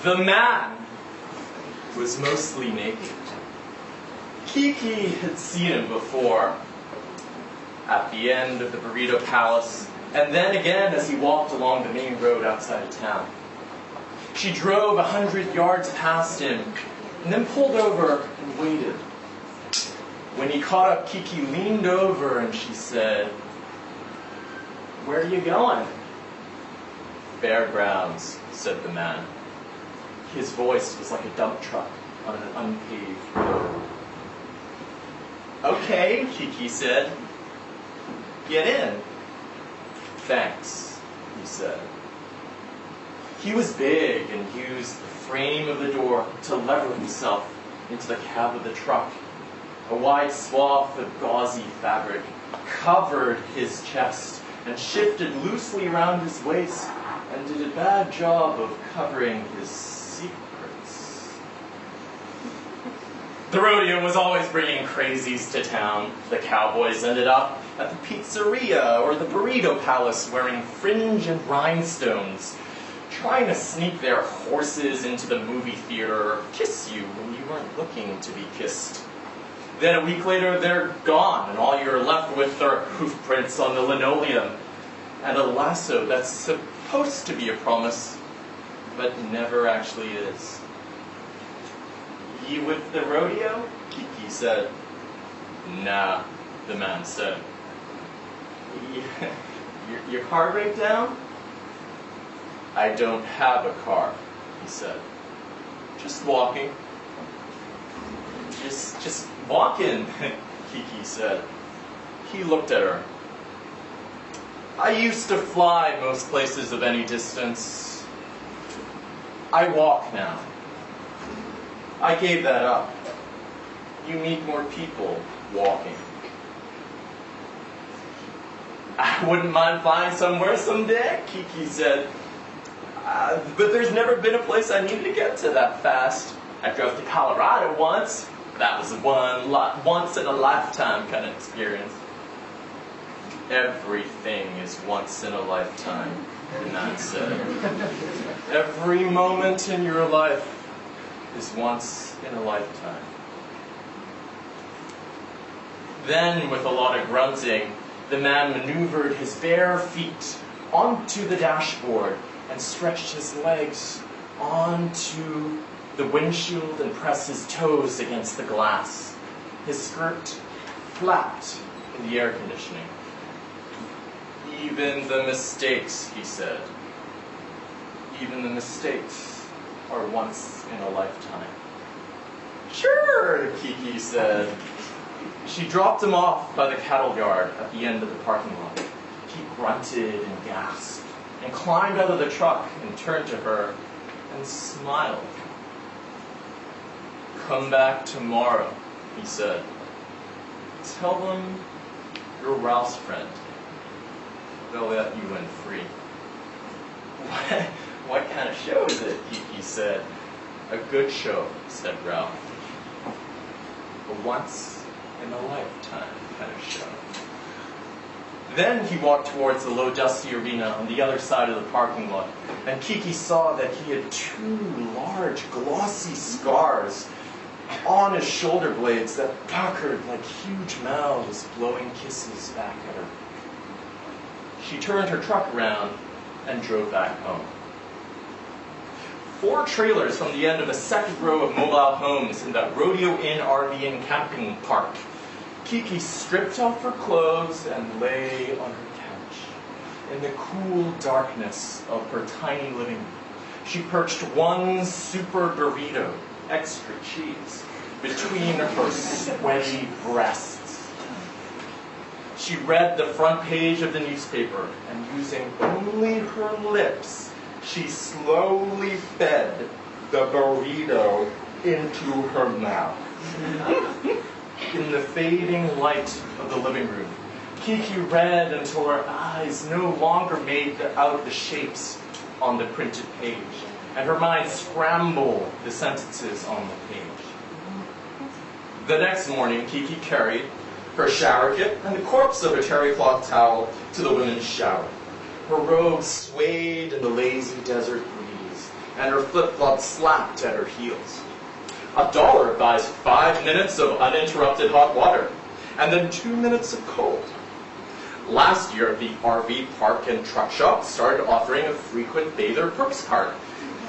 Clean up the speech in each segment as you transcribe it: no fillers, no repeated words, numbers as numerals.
The man was mostly naked. Kiki had seen him before, at the end of the Burrito Palace, and then again as he walked along the main road outside of town. She drove 100 yards past him, and then pulled over and waited. When he caught up, Kiki leaned over and she said, "Where are you going?" "Fairgrounds," said the man. His voice was like a dump truck on an unpaved road. "Okay," Kiki said. "Get in." "Thanks," he said. He was big and used the frame of the door to lever himself into the cab of the truck. A wide swath of gauzy fabric covered his chest and shifted loosely around his waist and did a bad job of covering his secrets. The rodeo was always bringing crazies to town. The cowboys ended up at the pizzeria or the Burrito Palace wearing fringe and rhinestones, trying to sneak their horses into the movie theater or kiss you when you weren't looking to be kissed. Then a week later, they're gone, and all you're left with are hoof prints on the linoleum and a lasso that's supposed to be a promise, but never actually is. "You with the rodeo?" Kiki said. "Nah," the man said. Your car break down?" "I don't have a car," he said. "Just walking." Just walking," Kiki said. He looked at her. "I used to fly most places of any distance. I walk now. I gave that up. You meet more people walking." "I wouldn't mind flying somewhere someday," Kiki said. But there's never been a place I needed to get to that fast. I drove to Colorado once. That was once in a lifetime kind of experience." "Everything is once in a lifetime," the man said. "Every moment in your life is once in a lifetime." Then, with a lot of grunting, the man maneuvered his bare feet onto the dashboard and stretched his legs onto the windshield and pressed his toes against the glass. His skirt flapped in the air conditioning. "Even the mistakes," he said. "Even the mistakes are once in a lifetime." "Sure," Kiki said. She dropped him off by the cattle yard at the end of the parking lot. He grunted and gasped and climbed out of the truck and turned to her and smiled. "Come back tomorrow," he said. "Tell them you're Ralph's friend. They'll let you in free." What kind of show is it?" Kiki said. "A good show," said Ralph. "A once in a lifetime kind of show." Then he walked towards the low, dusty arena on the other side of the parking lot, and Kiki saw that he had two large, glossy scars on his shoulder blades that puckered like huge mouths blowing kisses back at her. She turned her truck around and drove back home. 4 trailers from the end of a second row of mobile homes in the Rodeo Inn RV and camping park. Kiki stripped off her clothes and lay on her couch. In the cool darkness of her tiny living room, she perched one super burrito, extra cheese, between her sweaty breasts. She read the front page of the newspaper, and using only her lips, she slowly fed the burrito into her mouth. In the fading light of the living room, Kiki read until her eyes no longer made out the shapes on the printed page, and her mind scrambled the sentences on the page. The next morning, Kiki carried her shower kit and the corpse of a terry cloth towel to the women's shower. Her robe swayed in the lazy desert breeze, and her flip-flops slapped at her heels. $1 buys 5 minutes of uninterrupted hot water, and then 2 minutes of cold. Last year, the RV park and truck shop started offering a frequent bather perks card,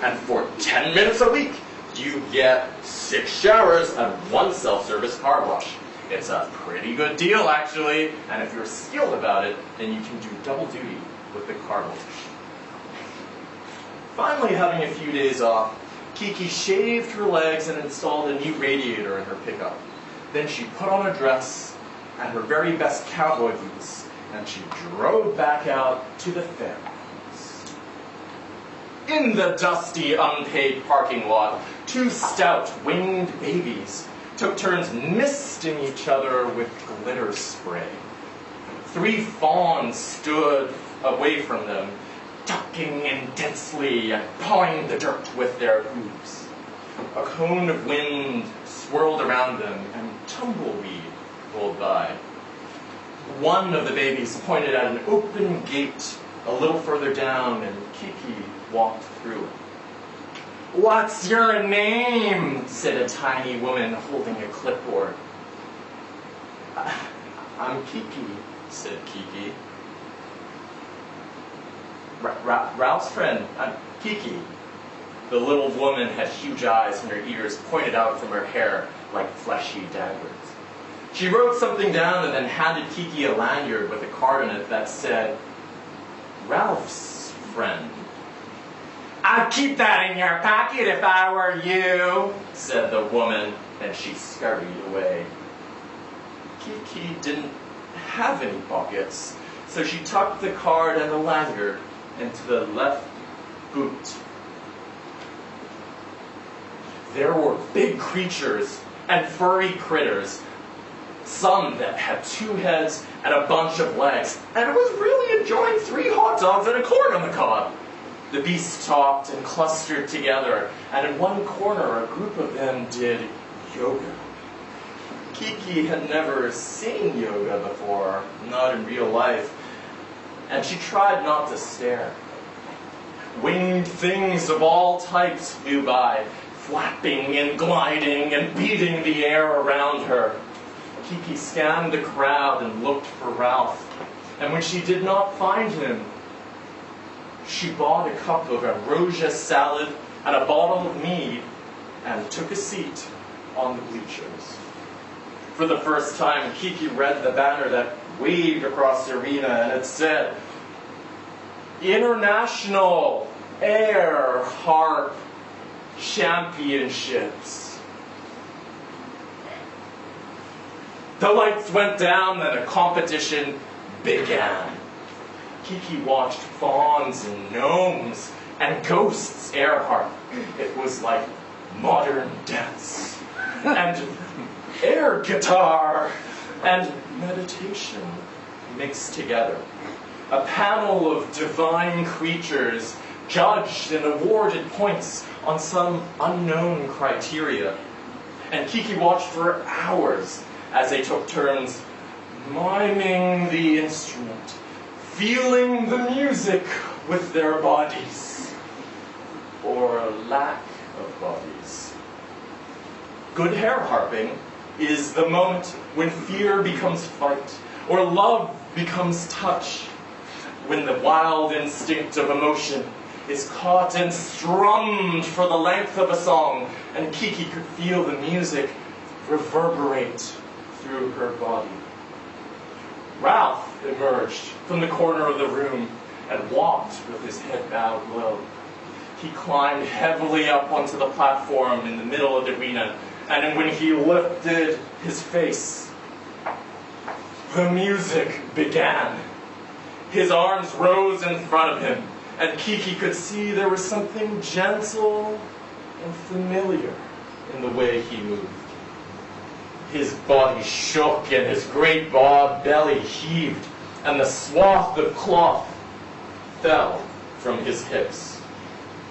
and for 10 minutes a week, you get 6 showers and 1 self-service car wash. It's a pretty good deal, actually, and if you're skilled about it, then you can do double duty with the car wash. Finally, having a few days off, Kiki shaved her legs and installed a new radiator in her pickup. Then she put on a dress and her very best cowboy boots, and she drove back out to the fairgrounds. In the dusty, unpaid parking lot, 2 stout, winged babies took turns misting each other with glitter spray. 3 fawns stood away from them, ducking intensely and pawing the dirt with their hooves. A cone of wind swirled around them, and tumbleweed rolled by. One of the babies pointed at an open gate a little further down, and Kiki walked through it. "What's your name?" said a tiny woman holding a clipboard. "I'm Kiki," said Kiki. "Ralph's friend, I'm Kiki." The little woman had huge eyes, and her ears pointed out from her hair like fleshy daggers. She wrote something down and then handed Kiki a lanyard with a card on it that said, "Ralph's friend." "I'd keep that in your pocket if I were you," said the woman, and she scurried away. Kiki didn't have any pockets, so she tucked the card and the lanyard into the left boot. There were big creatures and furry critters, some that had 2 heads and a bunch of legs, and was really enjoying 3 hot dogs and a corn on the cob. The beasts talked and clustered together, and in one corner a group of them did yoga. Kiki had never seen yoga before, not in real life, and she tried not to stare. Winged things of all types flew by, flapping and gliding and beating the air around her. Kiki scanned the crowd and looked for Ralph, and when she did not find him, she bought a cup of ambrosia salad and a bottle of mead and took a seat on the bleachers. For the first time, Kiki read the banner that waved across the arena, and it said, "International Air Harp Championships." The lights went down and the competition began. Kiki watched fawns and gnomes and ghosts air harp. It was like modern dance and air guitar and meditation mixed together. A panel of divine creatures judged and awarded points on some unknown criteria. And Kiki watched for hours as they took turns miming the instrument, feeling the music with their bodies, or lack of bodies. Good hair harping is the moment when fear becomes fight, or love becomes touch, when the wild instinct of emotion is caught and strummed for the length of a song, and Kiki could feel the music reverberate through her body. Ralph emerged from the corner of the room and walked with his head bowed low. He climbed heavily up onto the platform in the middle of the arena, and when he lifted his face, the music began. His arms rose in front of him, and Kiki could see there was something gentle and familiar in the way he moved. His body shook and his great broad belly heaved, and the swath of cloth fell from his hips.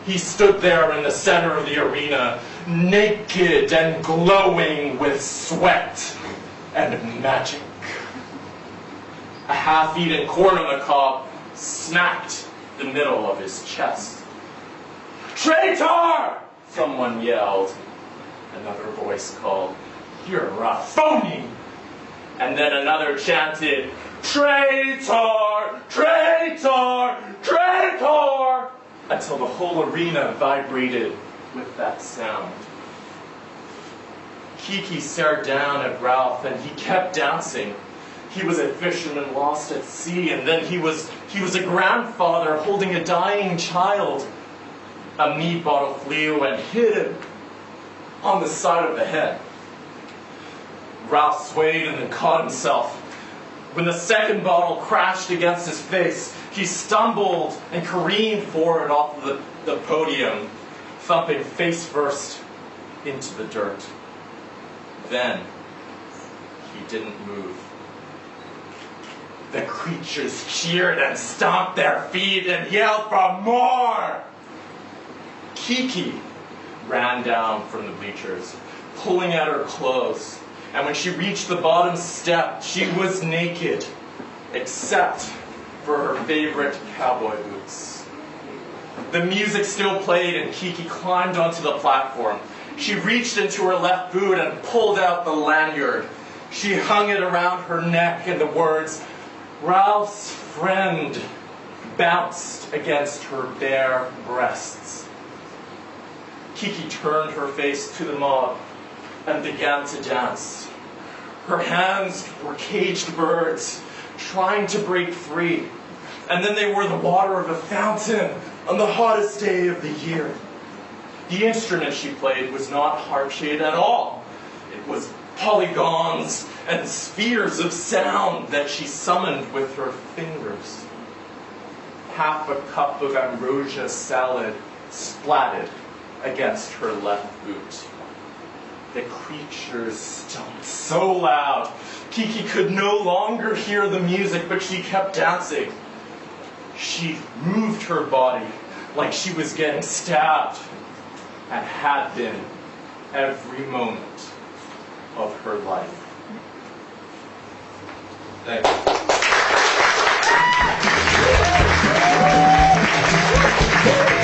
He stood there in the center of the arena, naked and glowing with sweat and magic. A half-eaten corn on the cob smacked the middle of his chest. "Traitor!" someone yelled. Another voice called, "You're a phony!" And then another chanted, "Traitor! Traitor! Traitor!" until the whole arena vibrated with that sound. Kiki stared down at Ralph, and he kept dancing. He was a fisherman lost at sea, and then he was a grandfather holding a dying child. A meat bottle flew and hit him on the side of the head. Ralph swayed and then caught himself. When the second bottle crashed against his face, he stumbled and careened forward off the podium, thumping face first into the dirt. Then he didn't move. The creatures cheered and stomped their feet and yelled for more. Kiki ran down from the bleachers, pulling at her clothes, and when she reached the bottom step, she was naked, except for her favorite cowboy boots. The music still played, and Kiki climbed onto the platform. She reached into her left boot and pulled out the lanyard. She hung it around her neck, and the words, "Ralph's friend," bounced against her bare breasts. Kiki turned her face to the mob and began to dance. Her hands were caged birds, trying to break free, and then they were the water of a fountain on the hottest day of the year. The instrument she played was not harp-shaped at all. It was polygons and spheres of sound that she summoned with her fingers. Half a cup of ambrosia salad splatted against her left boot. The creatures stomped so loud, Kiki could no longer hear the music, but she kept dancing. She moved her body like she was getting stabbed, and had been every moment of her life. Thank you.